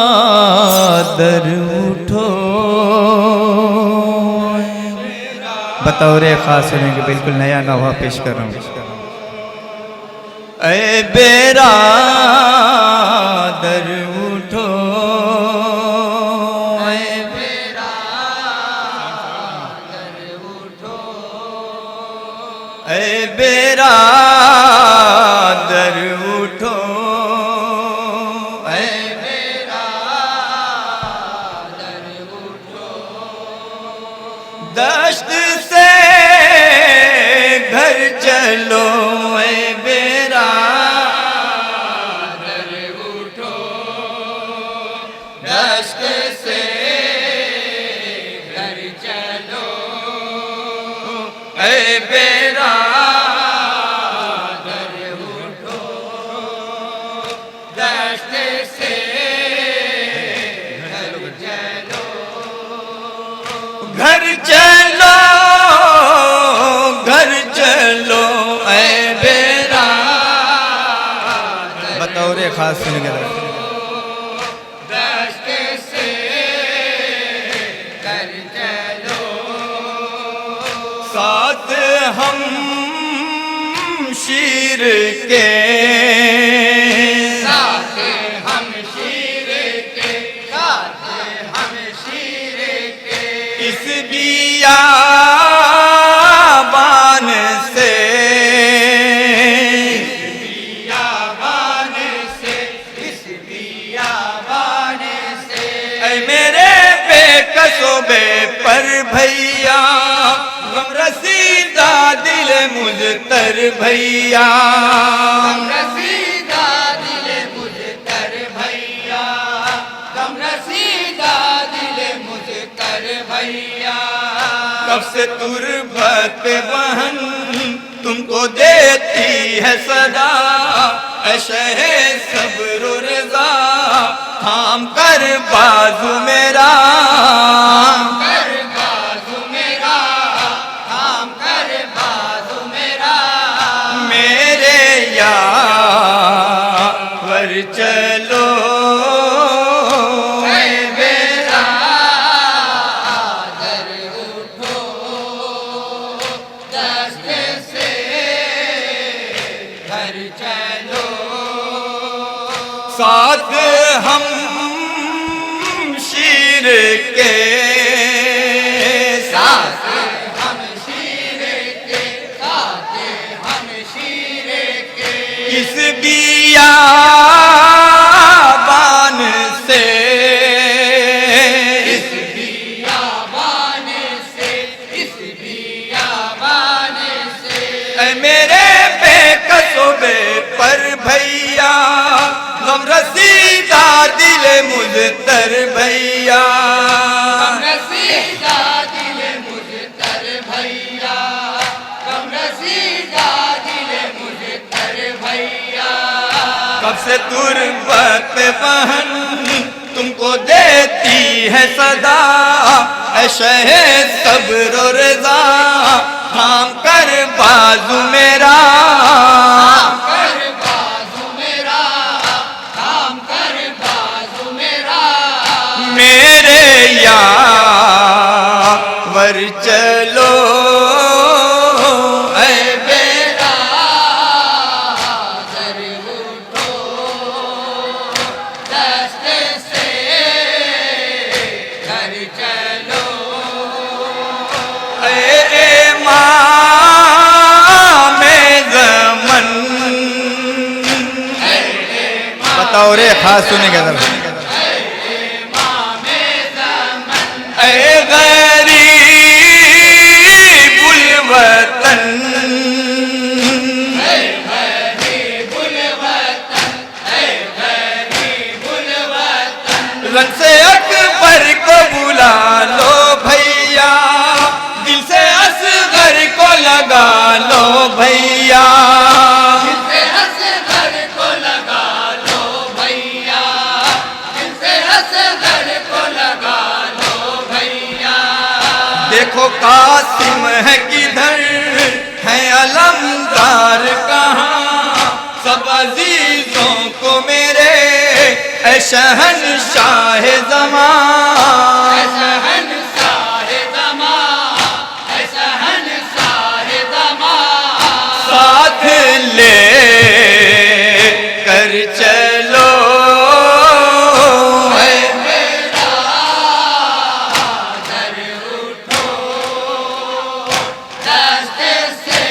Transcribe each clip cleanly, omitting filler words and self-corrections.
बिरादर उठो। बतौर खास सुनेंगे, बिल्कुल नया नवा पेश कर रहा हूँ। ऐ बिरादर उठो, ऐ बिरादर उठो, ऐ बिरादर उठो, ऐ बिरादर उठो। दश्त से घर चलो, ऐ बिरादर उठो। दश्त से घर चलो, ऐ बिरादर उठो। दश्त से घर चलो, घर चलो, घर चलो, ऐ बिरादर। बतौर खास सुनेंगे। दश्त से घर चलो, साथ हम शीर के, साथ हम शीर के, साथ हम शीर के। इस बियाबान से, इस बियाबान से, इस बियाबान से। ऐ मेरे बेकसो बेपर भैया, गम रसीदा दिल मुझतर भैया, गम रसीदा दिल मुझतर भैया, गम रसीदा दिल मुझतर भैया। कब से तुरबत बहन तुमको देती है सदा, ऐ शहे सब्र रज़ा थाम कर बाजू मेरा, थाम कर बाजू मेरा, थाम कर बाजू मेरा। मेरे यार चलो, ऐ बिरादर उठो। दश्त से घर चलो, साथ हम शीर के, साथ हम शीर के, साथ हम शीर के। इस बियाबान से, इस बियाबान से, इस बियाबान से। ऐ मेरे बेकसो बेपर भैया, गम रसीदा दिल मुझतर भैया, गम रसीदा दिल मुझतर भैया, गम रसीदा दिल मुझतर भैया। कब से तुरबत बहन तुमको देती है सदा, ऐ शहे सब्र रज़ा थाम कर बाजू मेरा, थाम कर बाजू मेरा, थाम कर बाजू मेरा। मेरे यार चलो, ऐ बिरादर उठो। दश्त से घर चलो, ऐ इमाम ज़मन। बतौर खास सुनेंगे जरा। ऐ गरीबुल वतन, ऐ गरीबुल वतन, ऐ गरीबुल वतन। रन से अकबर को बुला लो भैया, दिल से असगर को लगा लो भैया, दिल से असगर को लगा लो भैया, दिल से असगर को लगा लो भैया। देखो कासिम है किधर, है अलमदार कहाँ, सब अजीजों को मेरे ऐ शहंशाह ज़मां, ऐ शहंशाह ज़मां, ऐ शहंशाह ज़मां, साथ ले कर चलो ऐ मेरा दर उठो, रास्ते से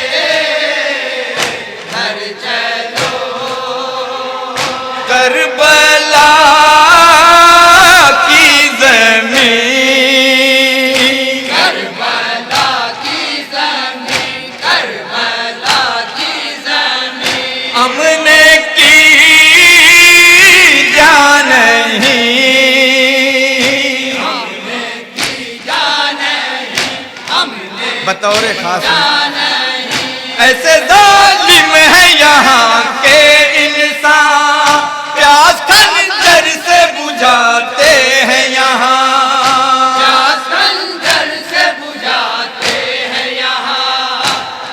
घर चलो, करबला की ज़मीं, करबला की ज़मीं, करबला की ज़मीं, हमने की जान नहीं, हमने की जान नहीं, हमने बतौर खास जान नहीं, ऐसे जालिम है यहाँ के इंसान, प्यास खंजर से बुझाते हैं यहाँ, प्यास खंजर से बुझाते हैं यहाँ,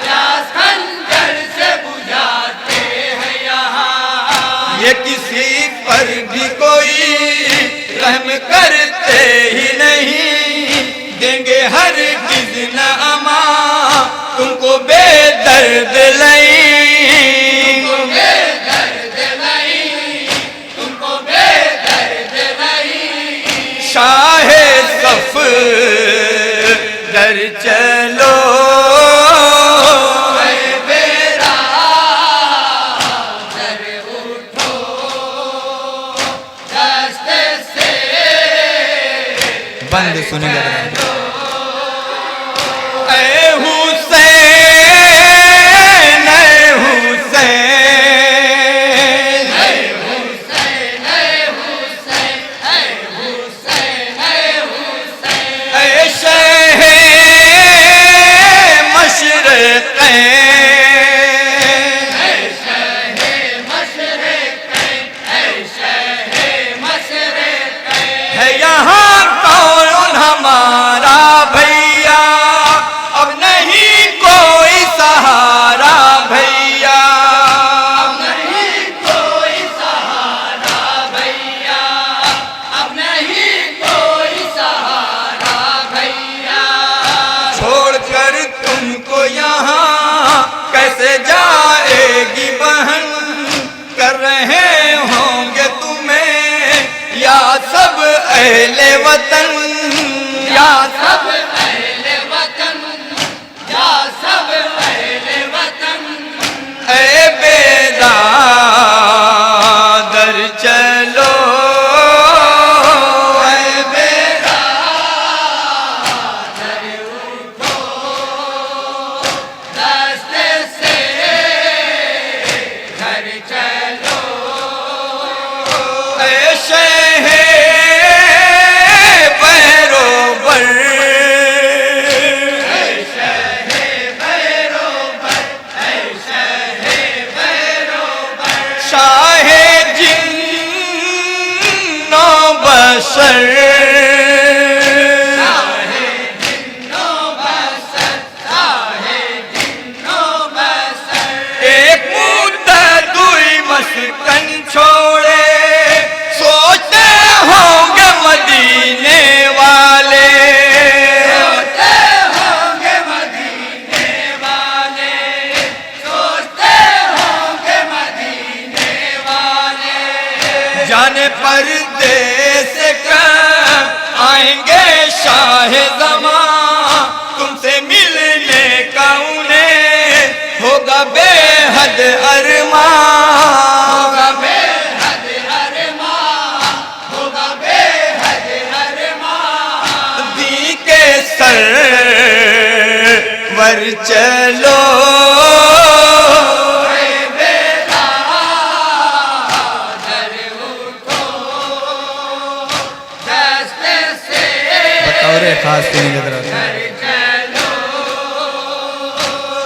प्यास खंजर से बुझाते हैं यहाँ, ये किसी पर भी कोई रहम करते ही नहीं, देंगे हर किस न अमा तुमको बेदर्द तुमको नहीं, बेदर्द नहीं, तुमको बेदर्द नहीं, शाहे सफ दर चलो ऐ मेरा दर उठो, रास्ते से बंद सुने लग रहा है। चलो, ऐ हुसैन, ऐ हुसैन, ऐ हुसैन, ऐ हुसैन, ऐ हुसैन, ऐ हुसैन, ऐ शह मशरक़ैन, ऐ शहे मशरक़ैन, ऐ शहे मशरक़ैन, है यहाँ कौन हमारा भैया, अब नहीं कोई सहारा भैया, अब नहीं कोई सहारा भैया, अब नहीं कोई सहारा भैया, छोड़कर तुमको यहाँ कैसे जाएगी बहन, कर रहे होंगे तुम्हें या सब अहले वतन, या सब अहले वतन, या सब अहले वतन, ऐ बेरादर चलो, ऐ मेरा दर उठो, रास्ते से घर चलो, ऐ शह बहरोबर, ऐ शहे बहरोबर, ऐ शहे बहरोबर, शाहे जिन्नो बशर, साहे जिन्नो बसर, साहे जिन्नो बसर, एक मुद्दत दुई मस्कन छोड़े, सोचते होंगे मदीने वाले, सोचते होंगे मदीने वाले, सोचते होंगे मदीने वाले, जाने परदेस कब आएंगे शाह ज़मां, तुमसे मिलने का उन्हें होगा बेहद अरमान, होगा बेहद अरमान, होगा बेहद अरमान, दी के सर वर चलो, ऐ मेरा दर उठो, रास्ते से बतौर खास नहीं लग रहा था। घर चलो,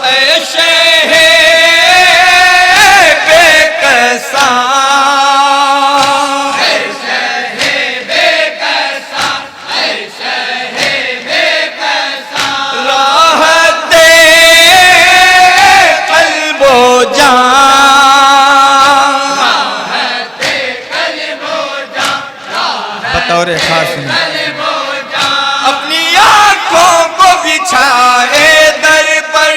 ऐ शह बेकसां, ऐ शहे बेकसा, ऐ शहे बेकसा, राहत दे कल्बो जान, राहत कल्बो बतौर खास सुने। अलमोजा अपनी आंखों को बिछाए दर पर,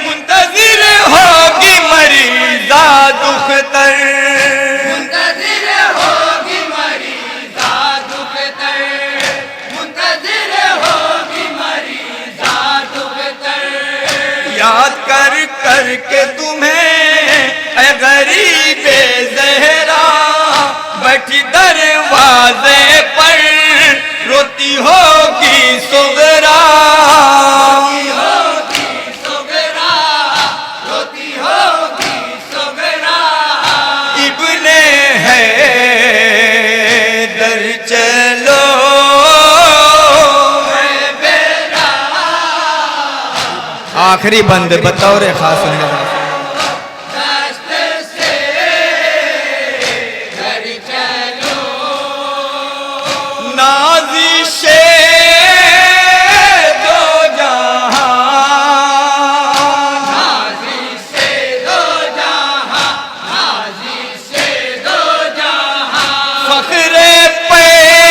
मुंतजिर होगी मरीजा दुख्तर। मुंतजिर होगी मरीजा दुख्तर, मुंतजिर होगी मरीजा दुख्तर। याद कर कर के तुम्हें ऐ गरीबे ज़हरा, बैठी दरवाजे पर रोती होगी सुगरा। होगी सुगरा, रोती होगी सुगरा। इब्ने है दर चलो आखिरी बंद बतौर खास सुनेगा। दस्त से घर चलो, नाज़िशे दो जहां, हाज़ी से दो जहां, हाज़ी से दो जहां। फख्रे पैगंबरा,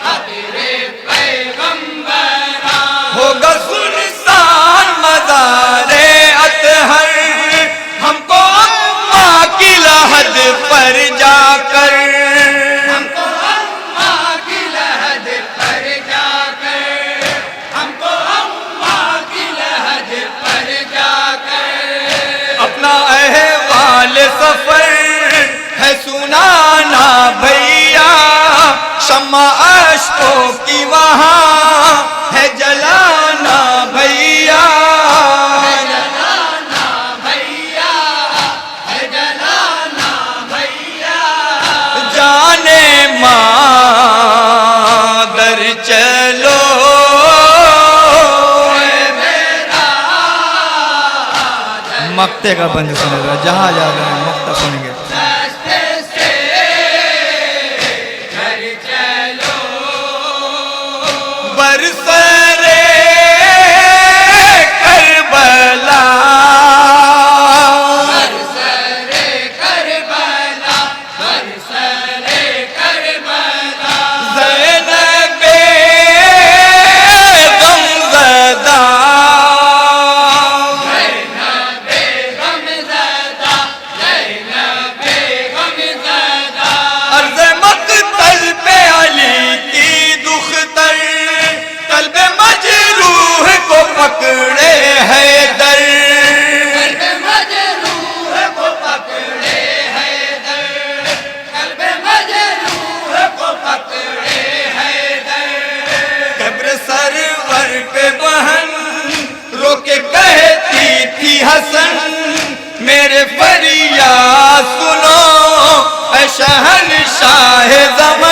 अबरे पैगंबरा। होगा सुनसान मज़ारे अतहर, हमको अम्मा की लहद पर जाकर। हमको अम्मा की लहद पर जाकर, हमको अम्मा की लहद पर जाकर। अपना अहवाल सफर है सुनाना भैया, शम्मा अश्कों की वहाँ है जलाना भैया। जलाना भैया, है जलाना भैया। जाने मादर चलो मक्ते का बंद सुनेगा, जहाँ जा रहे हैं मक्ता सुनेंगे। दस्त से घर चलो, बरसरे करबला, बरसरे करबला, बरसरे करबला। ज़ैनबे गमज़दा, ज़ैनबे गमज़दा, ज़ैनबे गमज़दा। अर्ज़ मक़तल पे अली की दुख्तर, क़ल्ब मजरूह को पकड़े हैदर। क़ल्ब मजरूह को पकड़े हैदर, क़ल्ब मजरूह को पकड़े हैदर। कब्र सरवर पे बहन रोके कहती थी हसन, मेरे फरियाद सुनो ऐ शहंशाह ज़मां।